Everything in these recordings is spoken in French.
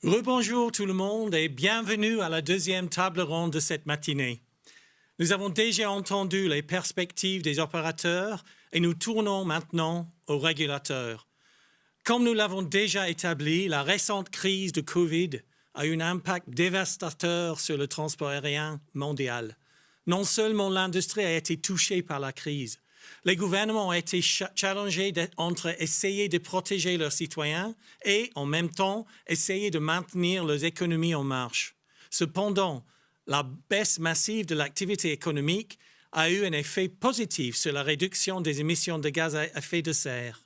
Rebonjour tout le monde et bienvenue à la deuxième table ronde de cette matinée. Nous avons déjà entendu les perspectives des opérateurs et nous tournons maintenant aux régulateurs. Comme nous l'avons déjà établi, la récente crise de Covid a eu un impact dévastateur sur le transport aérien mondial. Non seulement l'industrie a été touchée par la crise, les gouvernements ont été challengés entre essayer de protéger leurs citoyens et, en même temps, essayer de maintenir leurs économies en marche. Cependant, la baisse massive de l'activité économique a eu un effet positif sur la réduction des émissions de gaz à effet de serre.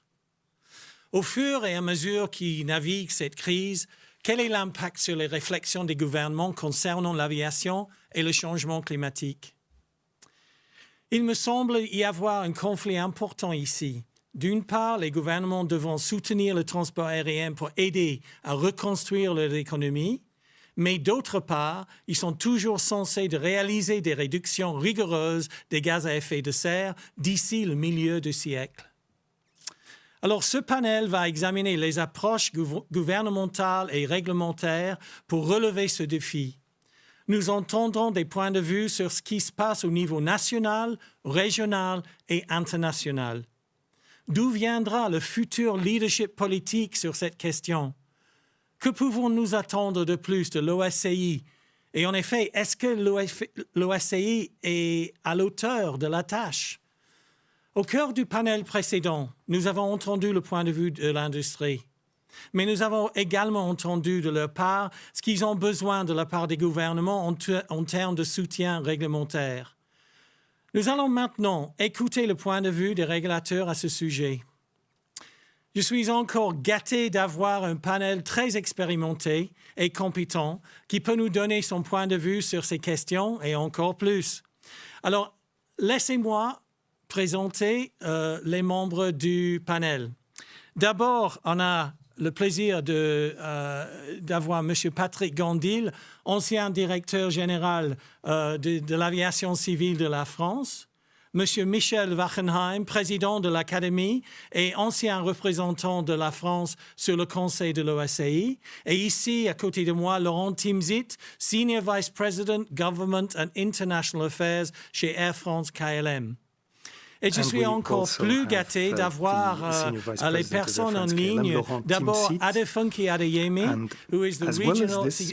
Au fur et à mesure qu'ils naviguent cette crise, quel est l'impact sur les réflexions des gouvernements concernant l'aviation et le changement climatique? Il me semble y avoir un conflit important ici. D'une part, les gouvernements devront soutenir le transport aérien pour aider à reconstruire leur économie, mais d'autre part, ils sont toujours censés de réaliser des réductions rigoureuses des gaz à effet de serre d'ici le milieu du siècle. Alors, ce panel va examiner les approches gouvernementales et réglementaires pour relever ce défi. Nous entendons des points de vue sur ce qui se passe au niveau national, régional et international. D'où viendra le futur leadership politique sur cette question? Que pouvons-nous attendre de plus de l'OACI? Et en effet, est-ce que l'OACI est à l'auteur de la tâche? Au cœur du panel précédent, nous avons entendu le point de vue de l'industrie. Mais nous avons également entendu de leur part ce qu'ils ont besoin de la part des gouvernements en termes de soutien réglementaire. Nous allons maintenant écouter le point de vue des régulateurs à ce sujet. Je suis encore gâté d'avoir un panel très expérimenté et compétent qui peut nous donner son point de vue sur ces questions et encore plus. Alors, laissez-moi présenter les membres du panel. D'abord, on a le plaisir d'avoir M. Patrick Gandil, ancien directeur général de l'aviation civile de la France, M. Michel Wachenheim, président de l'Académie et ancien représentant de la France sur le conseil de l'OACI, et ici, à côté de moi, Laurent Timsit, Senior Vice President, Government and International Affairs chez Air France KLM. Et je suis encore plus gâté d'avoir les personnes en ligne. D'abord, Adefunke Adeyemi,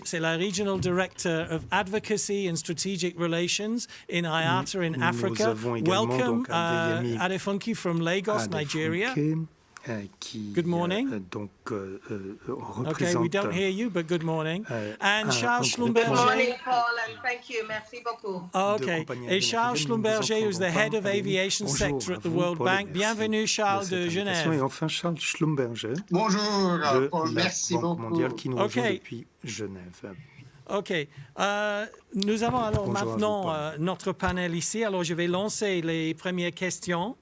c'est la Regional Director of Advocacy and Strategic Relations in IATA in Africa. Welcome, Adefunke from Lagos, Nigeria. Good morning. Okay, we don't hear you, but good morning. And Charles Schlumberger. Good morning, Paul, and thank you. Merci beaucoup. Okay. Et Charles Schlumberger, who's the head of aviation sector at the World Bank. Bienvenue, Charles de Genève. Et enfin, Charles Schlumberger. Bonjour, Paul. De Merci la Banque beaucoup. mondiale qui nous rejoint depuis Genève. OK. Nous avons alors maintenant notre panel ici. Alors, je vais lancer les premières questions.